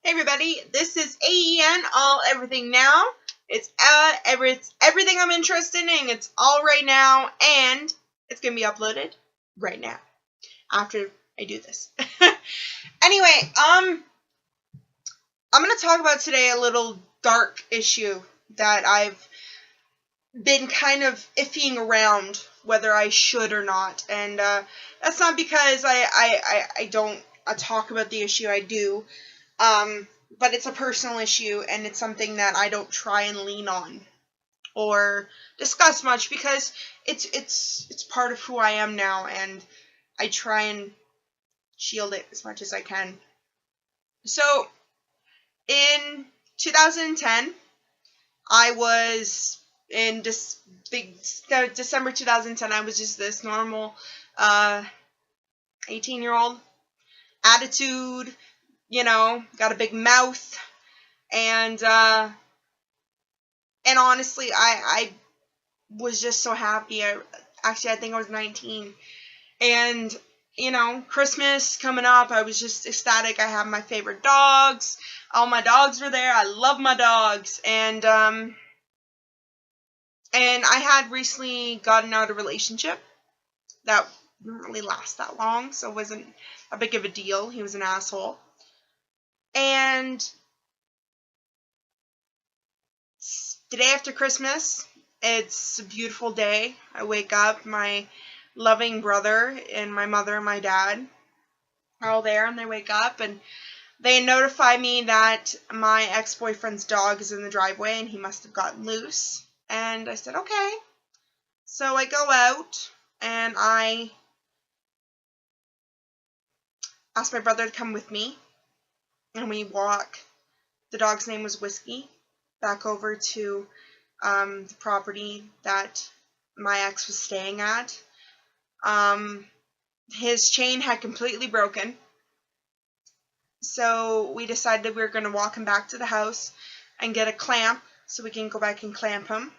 Hey everybody, this is AEN All Everything Now. It's everything I'm interested in. It's all right now, and it's gonna be uploaded right now after I do this. Anyway, I'm gonna talk about today a little dark issue that I've been kind of iffying around whether I should or not, and that's not because I don't talk about the issue. I do. But it's a personal issue, and it's something that I don't try and lean on or discuss much because it's part of who I am now, and I try and shield it as much as I can. So, in 2010, I was in December 2010. I was just this normal 18-year-old attitude. Got a big mouth, and honestly, I was just so happy. I think I was 19, and Christmas coming up, I was just ecstatic. I have my favorite dogs. All my dogs were there. I love my dogs, and I had recently gotten out of a relationship that didn't really last that long, so it wasn't a big of a deal. He was an asshole. And the day after Christmas, it's a beautiful day. I wake up, my loving brother and my mother and my dad are all there, and they wake up and they notify me that my ex-boyfriend's dog is in the driveway and he must have gotten loose. And I said, okay. So I go out and I ask my brother to come with me, and we walk. The dog's name was Whiskey, back over to the property that my ex was staying at. His chain had completely broken, so we decided we were going to walk him back to the house and get a clamp so we can go back and clamp him.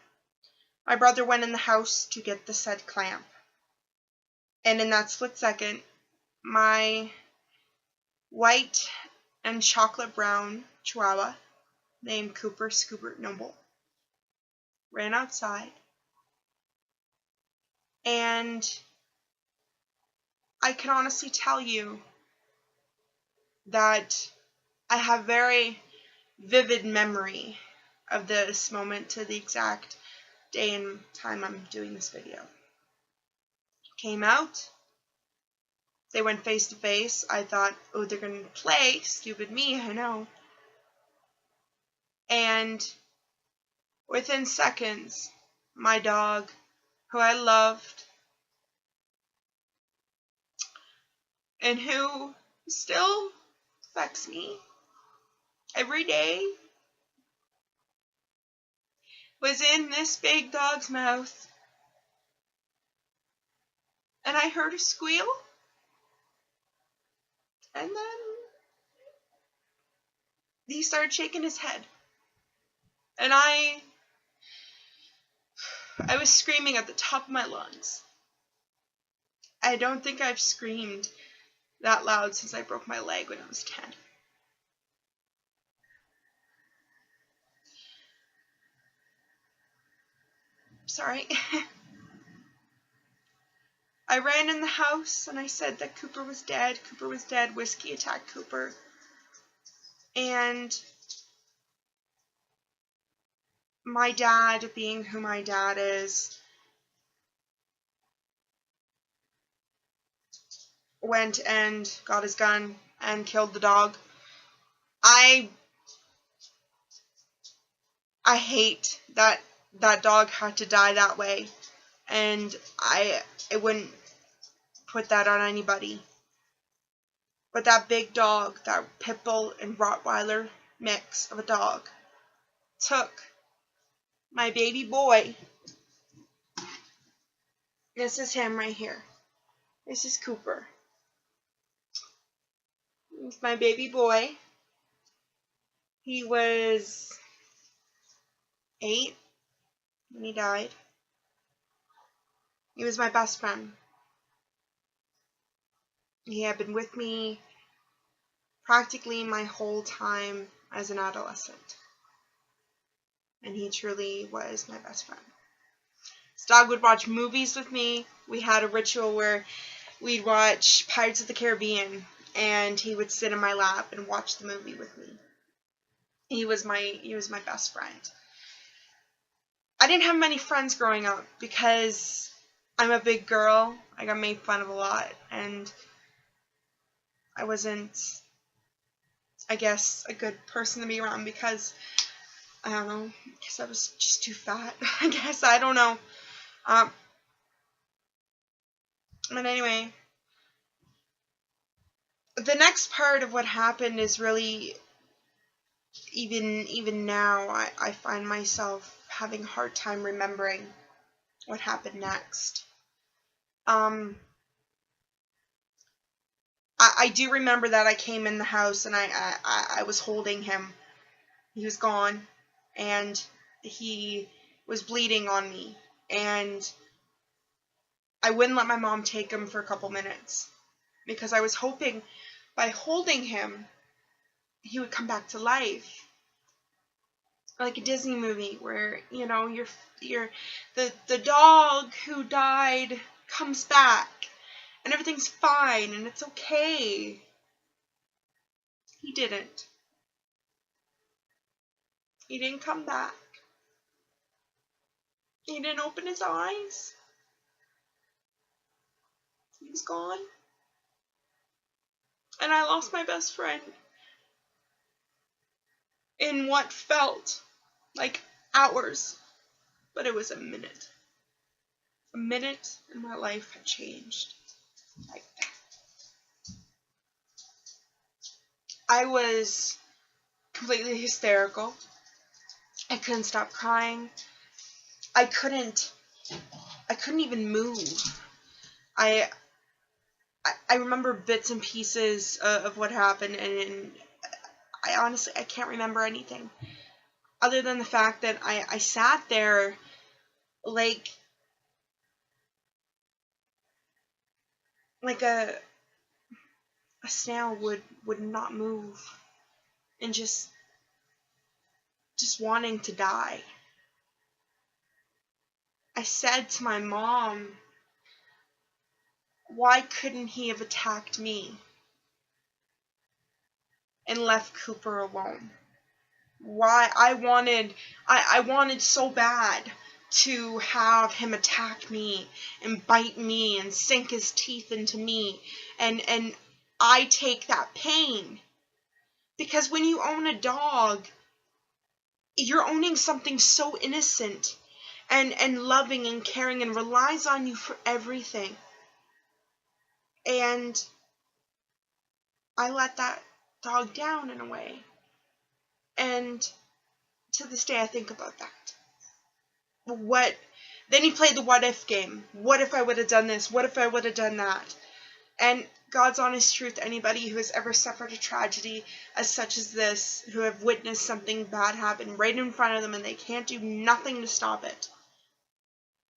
My brother went in the house to get the said clamp, and in that split second, my white and chocolate brown Chihuahua named Cooper Scoobert Noble ran outside, and I can honestly tell you that I have very vivid memory of this moment to the exact day and time I'm doing this video. Came out, they went face to face. I thought, oh, they're going to play. Stupid me, I know. And within seconds, my dog, who I loved, and who still affects me every day, was in this big dog's mouth. And I heard a squeal, and then he started shaking his head. And I was screaming at the top of my lungs. I don't think I've screamed that loud since I broke my leg when I was 10. Sorry. I ran in the house and I said that Cooper was dead. Cooper was dead. Whiskey attacked Cooper. And my dad, being who my dad is, went and got his gun and killed the dog. I hate that that dog had to die that way, and I wouldn't put that on anybody. But that big dog, that pit bull and Rottweiler mix of a dog, took my baby boy. This is him right here. This is Cooper. It's my baby boy. He was 8 when he died. He was my best friend. He had been with me practically my whole time as an adolescent. And he truly was my best friend. This dog would watch movies with me. We had a ritual where we'd watch Pirates of the Caribbean, and he would sit in my lap and watch the movie with me. He was my best friend. I didn't have many friends growing up because I'm a big girl. I got made fun of a lot, and I wasn't, I guess, a good person to be around because, I don't know, I guess I was just too fat. I guess, I don't know. But anyway, the next part of what happened is really, even now, I find myself having a hard time remembering what happened next. I do remember that I came in the house and I was holding him. He was gone, and he was bleeding on me, and I wouldn't let my mom take him for a couple minutes because I was hoping by holding him he would come back to life, like a Disney movie where, you know, the dog who died comes back and everything's fine and it's okay. He didn't. He didn't come back. He didn't open his eyes. He was gone. And I lost my best friend in what felt like hours, but it was a minute. A minute and my life had changed like that. I was completely hysterical. I couldn't stop crying. I couldn't even move. I remember bits and pieces of what happened, and I honestly, I can't remember anything other than the fact that I sat there like a snail would not move, and just wanting to die. I said to my mom, why couldn't he have attacked me and left Cooper alone? Why I wanted so bad to have him attack me and bite me and sink his teeth into me, and I take that pain, because when you own a dog, you're owning something so innocent and loving and caring and relies on you for everything. And I let that dog down in a way. And to this day I think about that. Then he played the what if game. What if I would have done this? What if I would have done that? And God's honest truth, anybody who has ever suffered a tragedy as such as this, who have witnessed something bad happen right in front of them and they can't do nothing to stop it,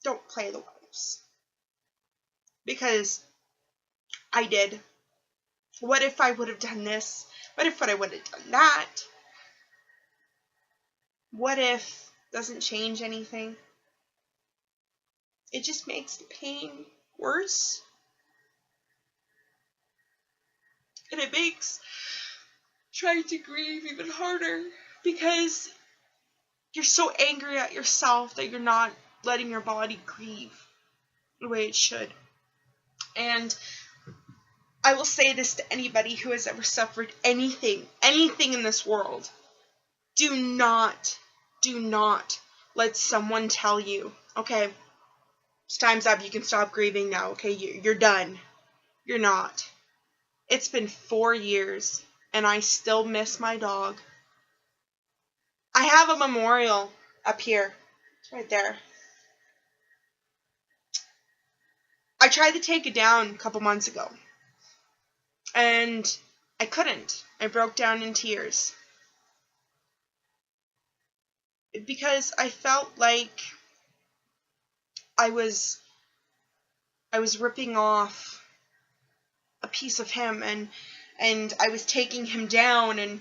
don't play the what ifs. Because I did. What if I would have done this? What if I would have done that? What if doesn't change anything? It just makes the pain worse. And it makes trying to grieve even harder, because you're so angry at yourself that you're not letting your body grieve the way it should. And I will say this to anybody who has ever suffered anything in this world. Do not let someone tell you, okay, it's time's up, you can stop grieving now, okay, you're done. You're not. It's been 4 years, and I still miss my dog. I have a memorial up here. It's right there. I tried to take it down a couple months ago, and I couldn't. I broke down in tears. Because I felt like I was ripping off a piece of him, and and I was taking him down, and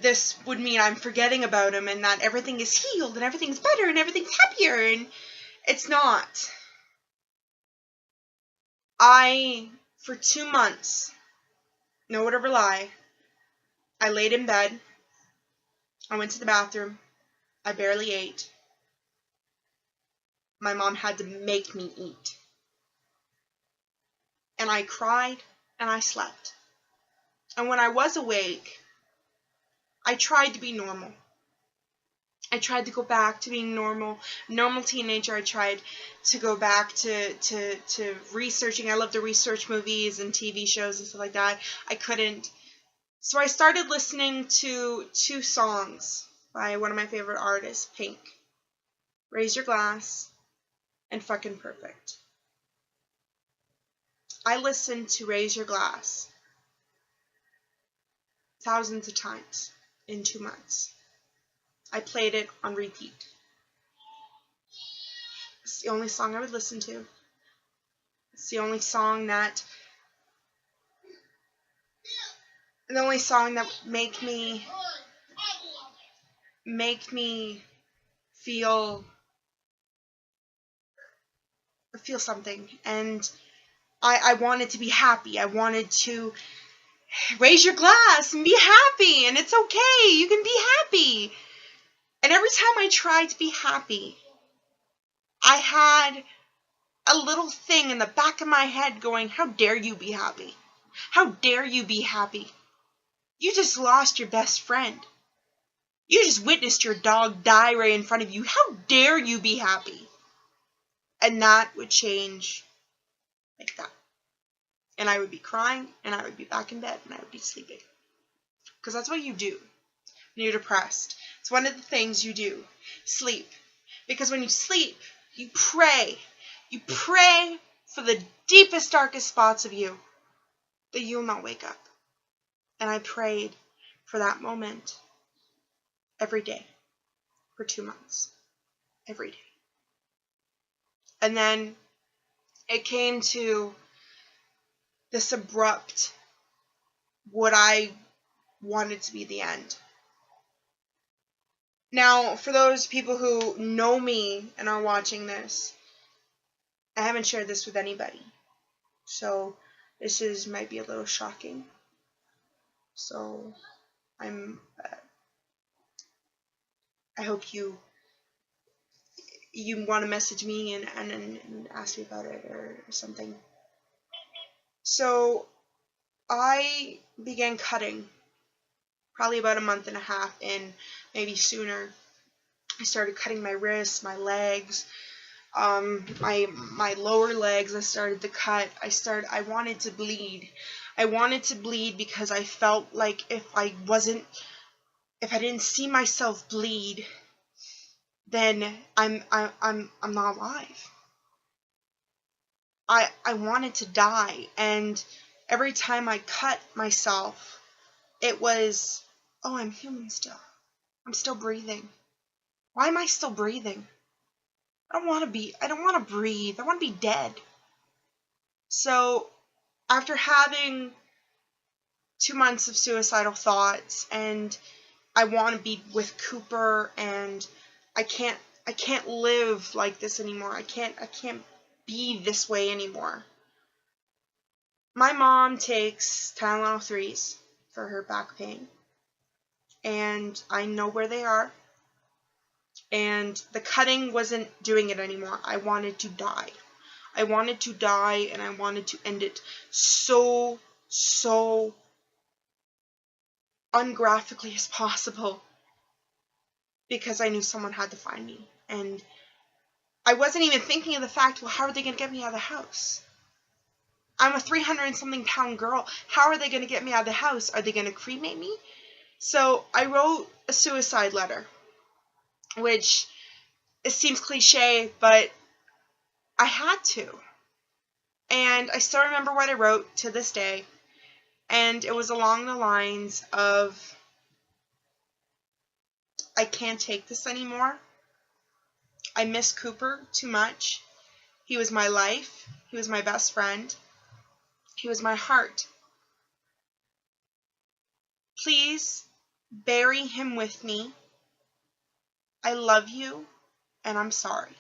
this would mean I'm forgetting about him and that everything is healed and everything's better and everything's happier, and it's not. For 2 months, no word of a lie, I laid in bed, I went to the bathroom, I barely ate. My mom had to make me eat. And I cried and I slept. And when I was awake, I tried to be normal. I tried to go back to being normal teenager. I tried to go back to researching. I love to research movies and TV shows and stuff like that. I couldn't. So I started listening to 2 songs by one of my favorite artists, Pink. Raise Your Glass and Fucking Perfect. I listened to Raise Your Glass thousands of times in 2 months. I played it on repeat. It's the only song I would listen to. It's the only song that make me feel something. And I wanted to be happy. I wanted to raise your glass and be happy, and it's okay. You can be happy. And every time I tried to be happy, I had a little thing in the back of my head going, how dare you be happy? How dare you be happy? You just lost your best friend. You just witnessed your dog die right in front of you. How dare you be happy? And that would change like that. And I would be crying, and I would be back in bed, and I would be sleeping. Because that's what you do when you're depressed. It's one of the things you do. Sleep. Because when you sleep, you pray. You pray for the deepest, darkest spots of you that you'll not wake up. And I prayed for that moment every day for 2 months. Every day. And then it came to this abrupt, what I wanted to be the end. Now, for those people who know me and are watching this, I haven't shared this with anybody. So this might be a little shocking. So I hope you want to message me and ask me about it or something. So I began cutting probably about a month and a half in, maybe sooner. I started cutting my wrists, my legs, my lower legs. I started to cut. I wanted to bleed. I wanted to bleed because I felt like if I didn't see myself bleed, then I'm not alive. I wanted to die, and every time I cut myself, it was, oh, I'm human still. I'm still breathing. Why am I still breathing? I don't want to breathe. I want to be dead. So after having 2 months of suicidal thoughts, and I want to be with Cooper, and I can't live like this anymore. I can't be this way anymore. My mom takes Tylenol 3s for her back pain, and I know where they are. And the cutting wasn't doing it anymore. I wanted to die. I wanted to die, and I wanted to end it so ungraphically as possible, because I knew someone had to find me. And I wasn't even thinking of the fact, well, how are they going to get me out of the house? I'm a 300-something pound girl. How are they going to get me out of the house? Are they going to cremate me? So I wrote a suicide letter, which it seems cliche, but I had to. And I still remember what I wrote to this day. And it was along the lines of, I can't take this anymore. I miss Cooper too much. He was my life. He was my best friend. He was my heart. Please bury him with me. I love you, and I'm sorry.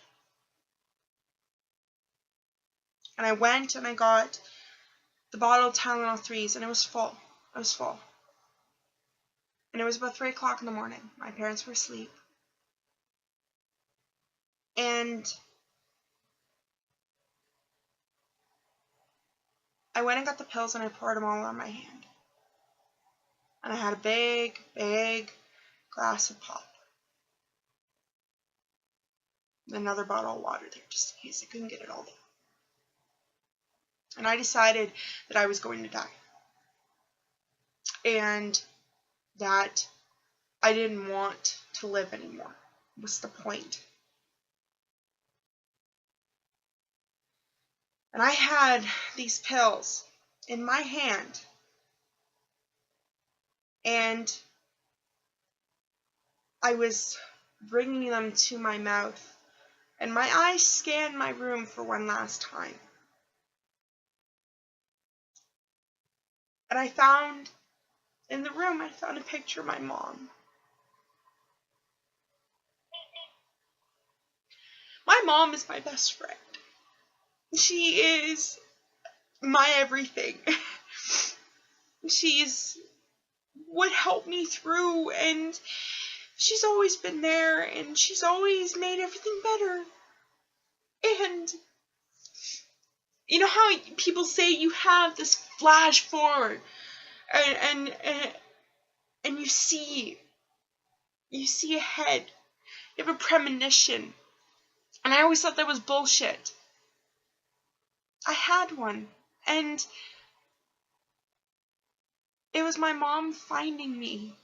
And I went and I got the bottle of Tylenol 3s, and it was full. It was full. And it was about 3 o'clock in the morning. My parents were asleep. And I went and got the pills and I poured them all on my hand. And I had a big, big glass of pop. And another bottle of water there, just in case I couldn't get it all down. And I decided that I was going to die. And that I didn't want to live anymore. What's the point? And I had these pills in my hand. And I was bringing them to my mouth. And my eyes scanned my room for one last time. And I found, in the room, I found a picture of my mom. My mom is my best friend. She is my everything. She's what helped me through, and she's always been there, and she's always made everything better. And you know how people say you have this flash forward, and you see ahead. You have a premonition. And I always thought that was bullshit. I had one, and it was my mom finding me.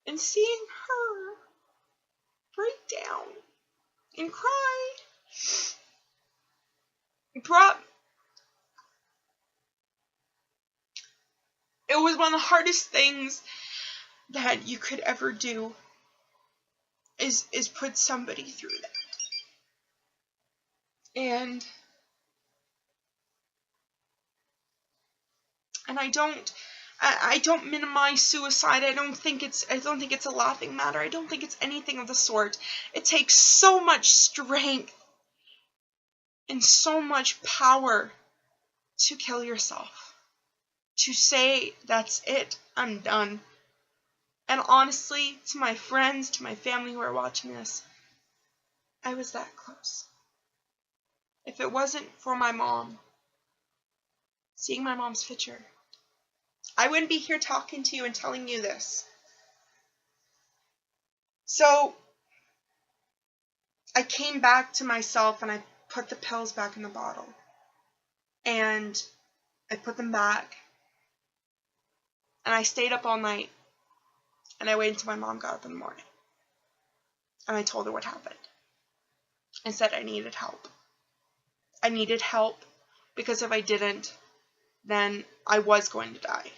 And seeing her break down and cry. It was one of the hardest things that you could ever do is put somebody through that. And I don't minimize suicide. I don't think it's a laughing matter. I don't think it's anything of the sort. It takes so much strength and so much power to kill yourself. To say, that's it, I'm done. And honestly, to my friends, to my family who are watching this, I was that close. If it wasn't for my mom, seeing my mom's picture, I wouldn't be here talking to you and telling you this. So, I came back to myself and I put the pills back in the bottle. And I put them back. And I stayed up all night. And I waited until my mom got up in the morning. And I told her what happened. And said I needed help. I needed help because if I didn't, then I was going to die.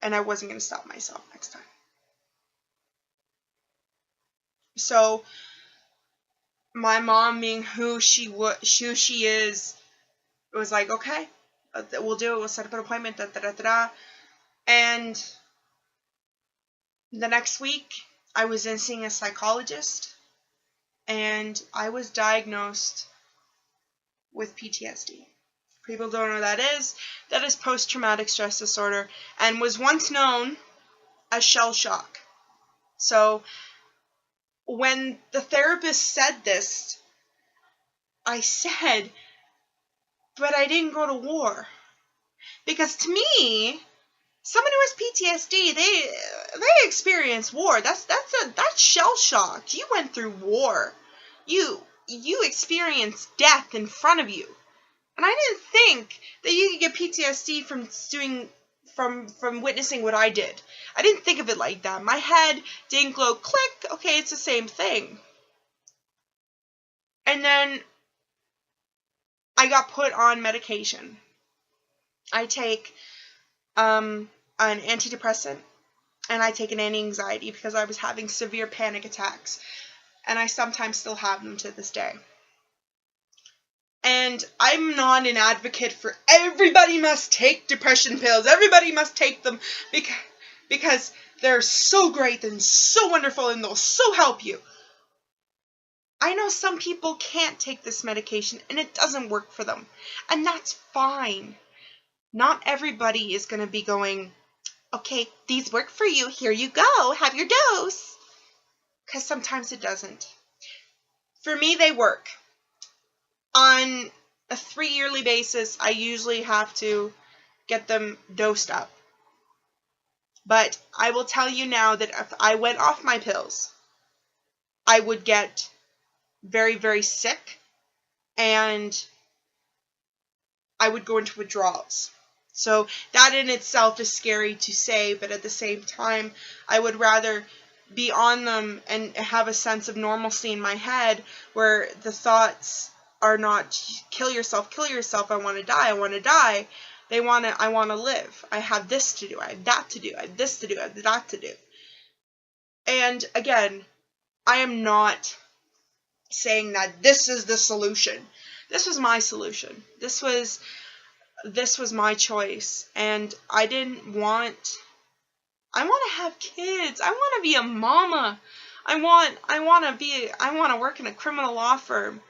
And I wasn't going to stop myself next time. So, my mom, being who she is, was like, okay, we'll do it. We'll set up an appointment. And the next week, I was in seeing a psychologist, and I was diagnosed with PTSD. People don't know what that is. That is post-traumatic stress disorder, and was once known as shell shock. So, when the therapist said this, I said, but I didn't go to war. Because to me, someone who has PTSD, they experience war. That's shell shock. You went through war. You experienced death in front of you. And I didn't think that you could get PTSD from witnessing what I did. I didn't think of it like that. My head didn't go click. Okay, it's the same thing. And then I got put on medication. I take an antidepressant, and I take an anti-anxiety because I was having severe panic attacks, and I sometimes still have them to this day. And I'm not an advocate for everybody must take depression pills. Everybody must take them because they're so great and so wonderful and they'll so help you. I know some people can't take this medication and it doesn't work for them. And that's fine. Not everybody is going to be going, okay, these work for you. Here you go. Have your dose. Because sometimes it doesn't. For me, they work. On a 3-yearly basis, I usually have to get them dosed up. But I will tell you now that if I went off my pills, I would get very, very sick and I would go into withdrawals. So that in itself is scary to say, but at the same time, I would rather be on them and have a sense of normalcy in my head where the thoughts are not kill yourself, I want to die. I want to live. I have this to do, I have that to do, I have this to do, I have that to do. And again, I am not saying that this is the solution. This was my solution. This was my choice. And I want to have kids. I want to be a mama. I want to work in a criminal law firm.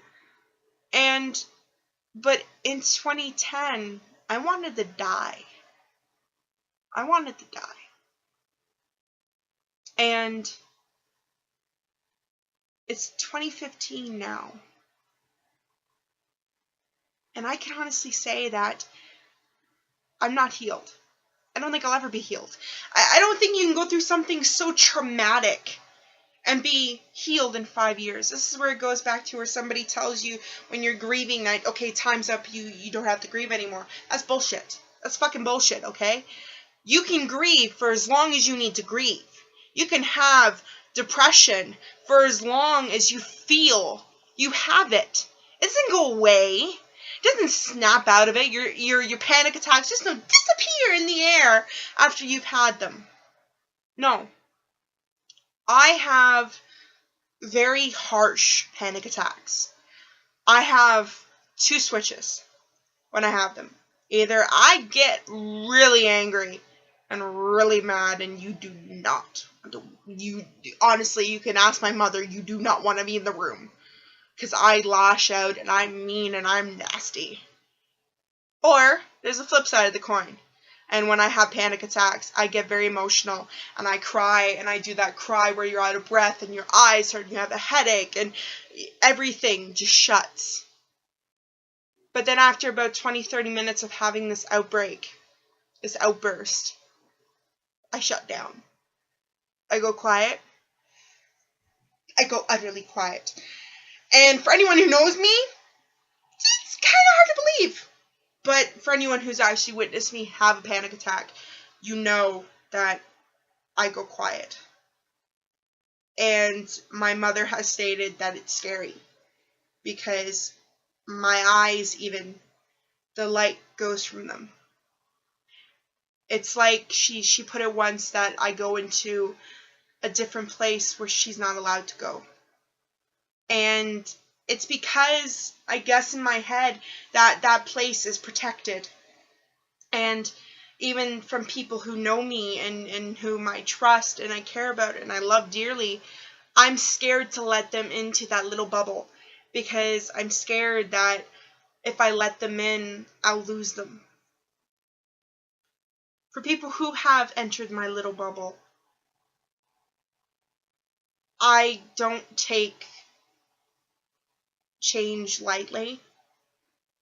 But in 2010, I wanted to die. And it's 2015 now. And I can honestly say that I'm not healed. I don't think I'll ever be healed. I don't think you can go through something so traumatic and be healed in 5 years. This is where it goes back to where somebody tells you when you're grieving that, okay, time's up, you don't have to grieve anymore. That's bullshit. That's fucking bullshit, okay? You can grieve for as long as you need to grieve. You can have depression for as long as you feel you have it. It doesn't go away. It doesn't snap out of it. Your panic attacks just don't disappear in the air after you've had them. No. I have very harsh panic attacks. I have 2 switches when I have them. Either I get really angry and really mad, and you do not. Honestly, you can ask my mother, you do not want to be in the room. Because I lash out, and I'm mean, and I'm nasty. Or, there's a flip side of the coin. And when I have panic attacks, I get very emotional, and I cry, and I do that cry where you're out of breath, and your eyes hurt, and you have a headache, and everything just shuts. But then after about 20-30 minutes of having this outburst, I shut down. I go quiet. I go utterly quiet. And for anyone who knows me, it's kind of hard to believe. But for anyone who's actually witnessed me have a panic attack, you know that I go quiet. And my mother has stated that it's scary. Because my eyes even, the light goes from them. It's like she put it once that I go into a different place where she's not allowed to go. And it's because, I guess in my head, that place is protected. And even from people who know me and whom I trust and I care about and I love dearly, I'm scared to let them into that little bubble. Because I'm scared that if I let them in, I'll lose them. For people who have entered my little bubble, I don't take change lightly.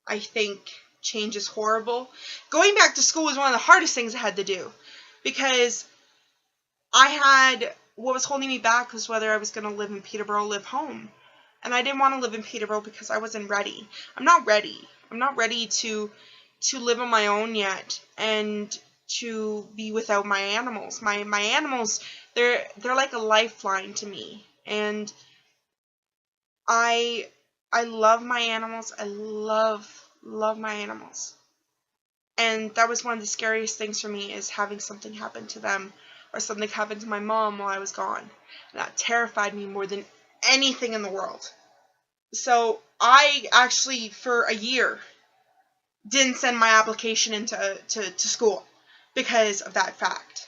I think change is horrible. Going back to school was one of the hardest things I had to do because what was holding me back was whether I was going to live in Peterborough or live home. And I didn't want to live in Peterborough because I wasn't ready. I'm not ready. I'm not ready to live on my own yet and to be without my animals. My animals, they're like a lifeline to me. And I love my animals. I love my animals. And that was one of the scariest things for me, is having something happen to them or something happen to my mom while I was gone. And that terrified me more than anything in the world. So I actually, for a year, didn't send my application into to school because of that fact.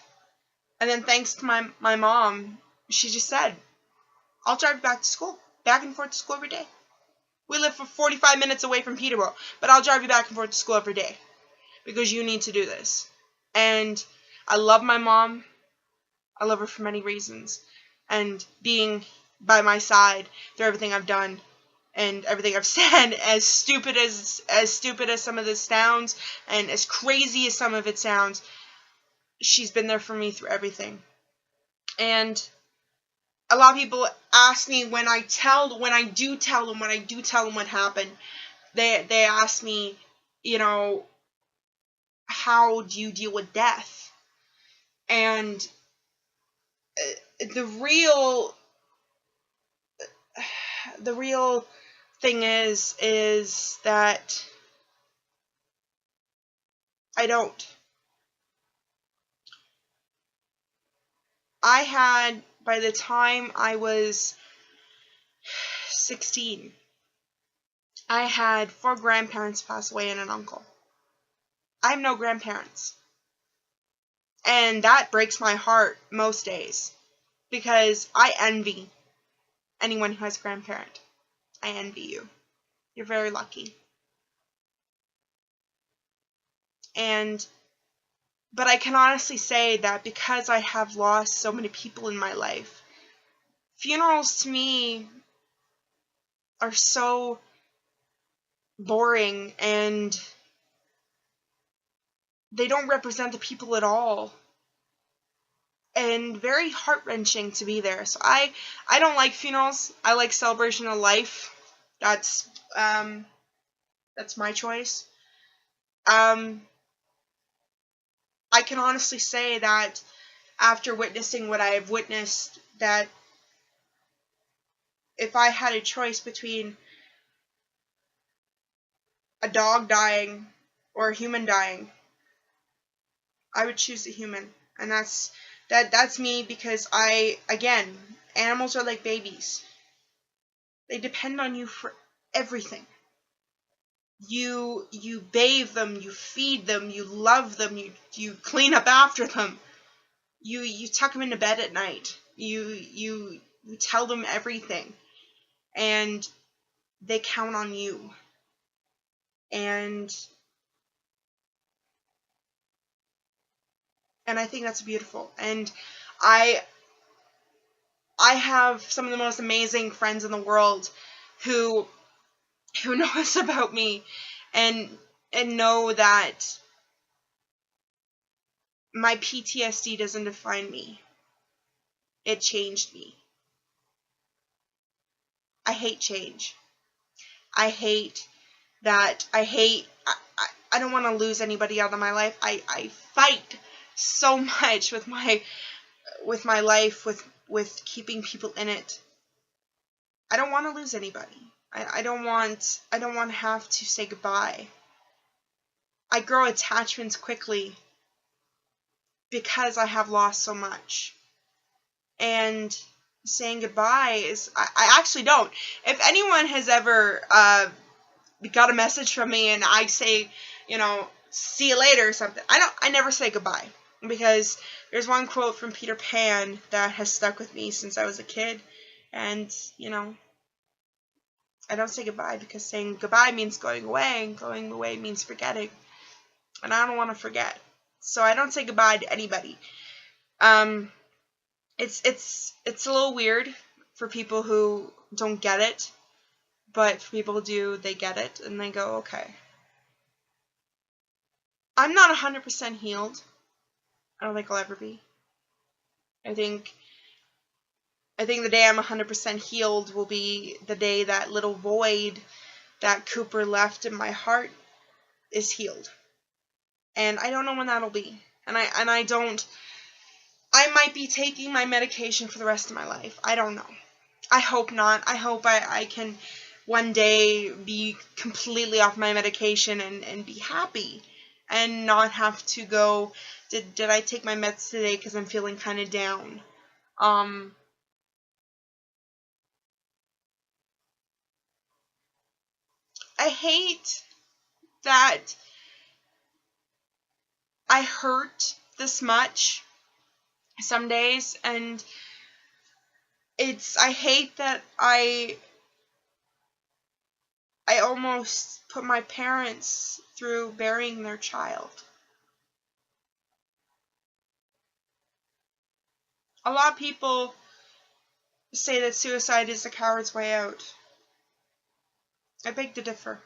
And then thanks to my mom, she just said, I'll drive you back to school. Back and forth to school every day. We live for 45 minutes away from Peterborough, but I'll drive you back and forth to school every day because you need to do this. And I love my mom. I love her for many reasons. And being by my side through everything I've done and everything I've said, as stupid as some of this sounds and as crazy as some of it sounds, she's been there for me through everything. And a lot of people ask me when I do tell them what happened, they ask me, how do you deal with death? And the real thing is that I don't. I had, by the time I was 16, I had 4 grandparents pass away and an uncle. I have no grandparents. And that breaks my heart most days because I envy anyone who has a grandparent. I envy you. You're very lucky. But I can honestly say that because I have lost so many people in my life, funerals to me are so boring and they don't represent the people at all. And very heart-wrenching to be there. So I don't like funerals. I like celebration of life. That's my choice. I can honestly say that after witnessing what I have witnessed, that if I had a choice between a dog dying or a human dying, I would choose a human. And that's me because animals are like babies. They depend on you for everything. You bathe them, you feed them, you love them, you clean up after them. You tuck them into bed at night. You tell them everything. And they count on you. And I think that's beautiful. And I have some of the most amazing friends in the world who know this about me and know that my PTSD doesn't define me. It changed me. I hate change. I don't want to lose anybody out of my life. I fight so much with my life, with keeping people in it. I don't want to lose anybody. I don't want to have to say goodbye. I grow attachments quickly because I have lost so much. And saying goodbye is, I actually don't. If anyone has ever got a message from me and I say, see you later or something, I never say goodbye. Because there's one quote from Peter Pan that has stuck with me since I was a kid. And, I don't say goodbye because saying goodbye means going away, and going away means forgetting. And I don't want to forget. So I don't say goodbye to anybody. It's a little weird for people who don't get it. But for people who do, they get it. And they go, okay. I'm not 100% healed. I don't think I'll ever be. I think the day I'm 100% healed will be the day that little void that Cooper left in my heart is healed. And I don't know when that'll be. And I might be taking my medication for the rest of my life. I don't know. I hope not. I hope I can one day be completely off my medication and be happy and not have to go, did I take my meds today because I'm feeling kind of down? I hate that I hurt this much some days, and I hate that I almost put my parents through burying their child. A lot of people say that suicide is a coward's way out. I beg to differ.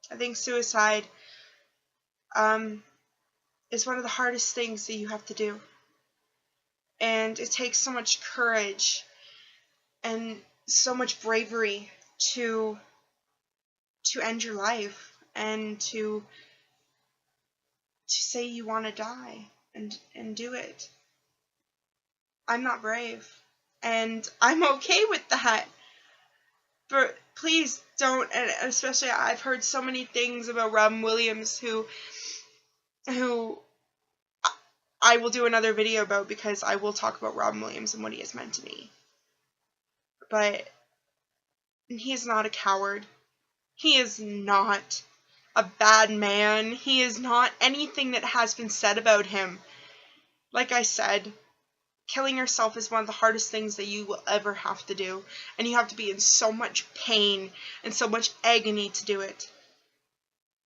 I think suicide is one of the hardest things that you have to do. And it takes so much courage and so much bravery to end your life and to say you want to die and do it. I'm not brave, and I'm okay with that. But please don't, and especially I've heard so many things about Robin Williams who I will do another video about, because I will talk about Robin Williams and what he has meant to me. But he is not a coward. He is not a bad man. He is not anything that has been said about him. Like I said, killing yourself is one of the hardest things that you will ever have to do. And you have to be in so much pain and so much agony to do it.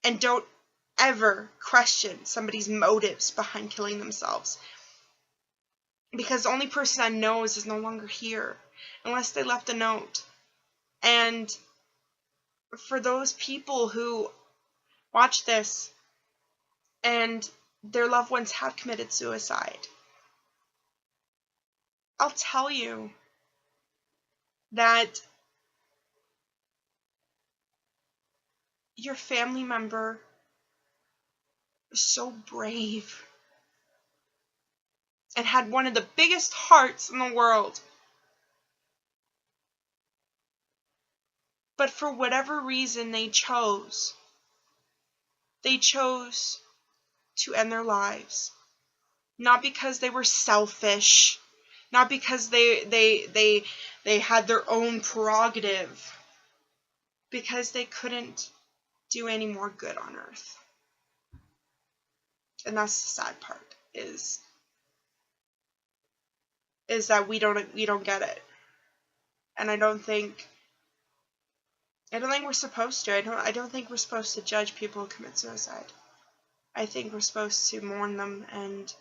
And don't ever question somebody's motives behind killing themselves. Because the only person that knows is no longer here, unless they left a note. And for those people who watch this and their loved ones have committed suicide, I'll tell you that your family member is so brave and had one of the biggest hearts in the world. But for whatever reason they chose to end their lives. Not because they were selfish, not because they had their own prerogative, because they couldn't do any more good on earth. And that's the sad part, is that we don't get it. And I don't think we're supposed to. I don't think we're supposed to judge people who commit suicide. I think we're supposed to mourn them and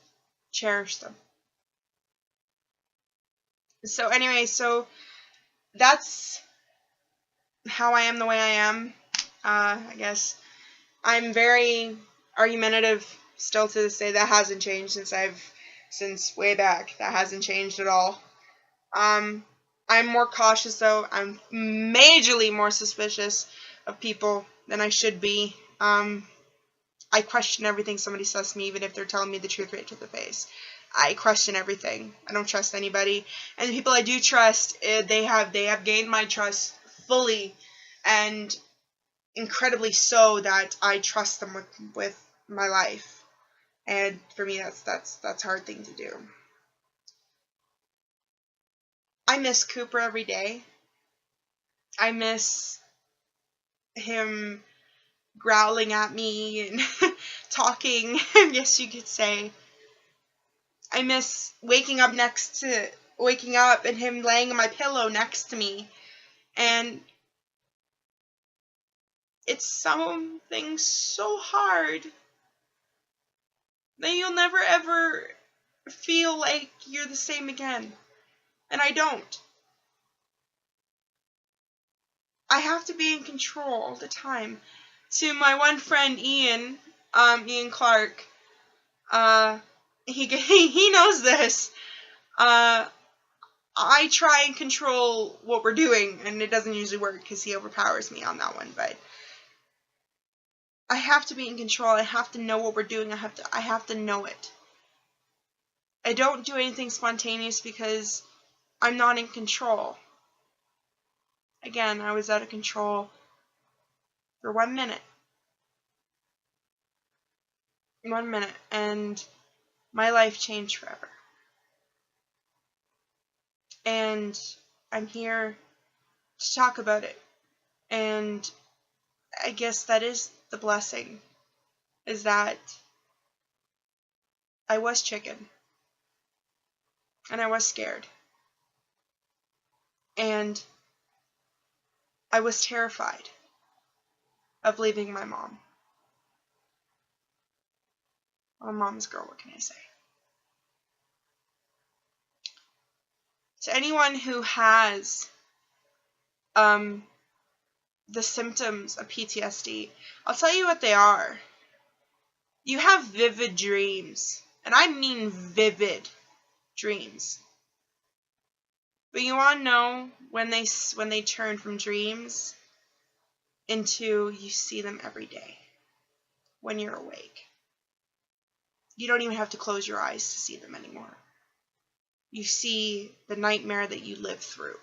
cherish them. So anyway, so that's how I am the way I am. I guess I'm very argumentative still to this day. That hasn't changed since way back. That hasn't changed at all. I'm more cautious though. I'm majorly more suspicious of people than I should be. I question everything somebody says to me, even if they're telling me the truth right to the face. I question everything. I don't trust anybody. And the people I do trust, they have gained my trust fully, and incredibly so that I trust them with my life. And for me, that's a hard thing to do. I miss Cooper every day. I miss him growling at me and talking, I guess you could say. I miss waking up and him laying on my pillow next to me. And it's something so hard that you'll never ever feel like you're the same again. And I don't. I have to be in control all the time. To my one friend Ian Clark, he knows this. I try and control what we're doing, and it doesn't usually work because he overpowers me on that one. But I have to be in control. I have to know what we're doing. I have to know it. I don't do anything spontaneous because I'm not in control. Again, I was out of control for 1 minute. 1 minute, and my life changed forever. And I'm here to talk about it and I guess that is the blessing, is that I was chicken, and I was scared, and I was terrified of leaving my mom. I'm a mom's girl, what can I say? To anyone who has the symptoms of PTSD, I'll tell you what they are. You have vivid dreams, and I mean vivid dreams. But you want to know when they turn from dreams into you see them every day when you're awake. You don't even have to close your eyes to see them anymore. You see the nightmare that you lived through.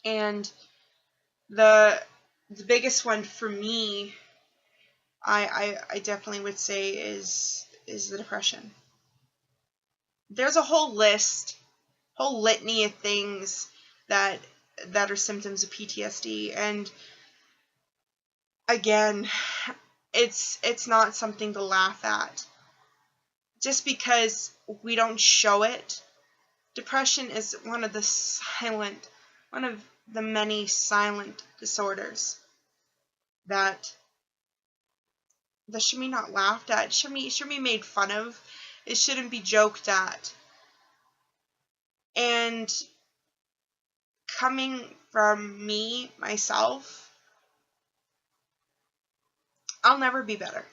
And the biggest one for me, I definitely would say is the depression. There's a whole litany of things that are symptoms of PTSD, and again, it's not something to laugh at. Just because we don't show it, depression is one of the many silent disorders that should be not laughed at. It should be made fun of. It shouldn't be joked at. And coming from me, myself, I'll never be better.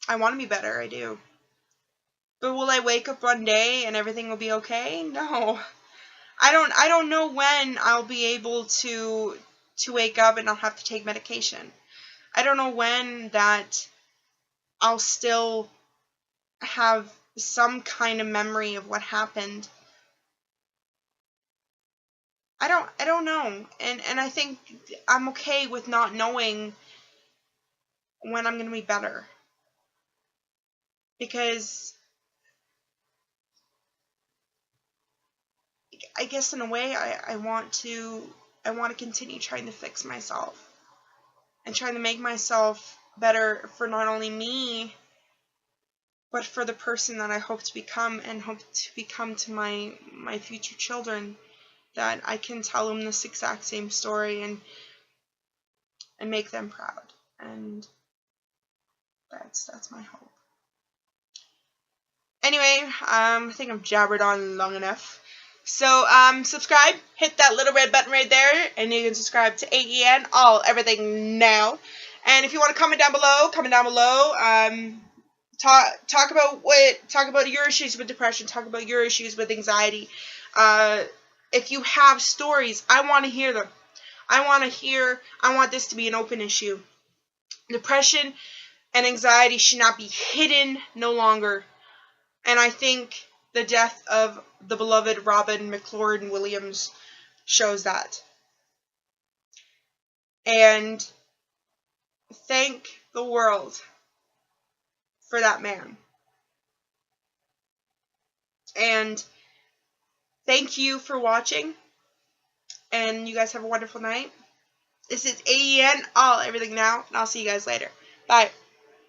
I want to be better, I do. But will I wake up one day and everything will be okay? No. I don't know when I'll be able to wake up and not have to take medication. I don't know when that I'll still have some kind of memory of what happened. I don't know. And I think I'm okay with not knowing when I'm going to be better. Because I guess in a way I want to continue trying to fix myself and trying to make myself better for not only me, but for the person that I hope to become and hope to become to my future children, that I can tell them this exact same story and make them proud. And that's my hope. Anyway, I think I've jabbered on long enough. So, subscribe, hit that little red button right there, and you can subscribe to AEN, everything now. And if you want to comment down below, talk about your issues with depression, talk about your issues with anxiety. If you have stories, I want to hear them. I want this to be an open issue. Depression and anxiety should not be hidden no longer. And I think the death of the beloved Robin McLaurin Williams shows that. And thank the world for that man. And thank you for watching. And you guys have a wonderful night. This is AEN, everything now. And I'll see you guys later. Bye.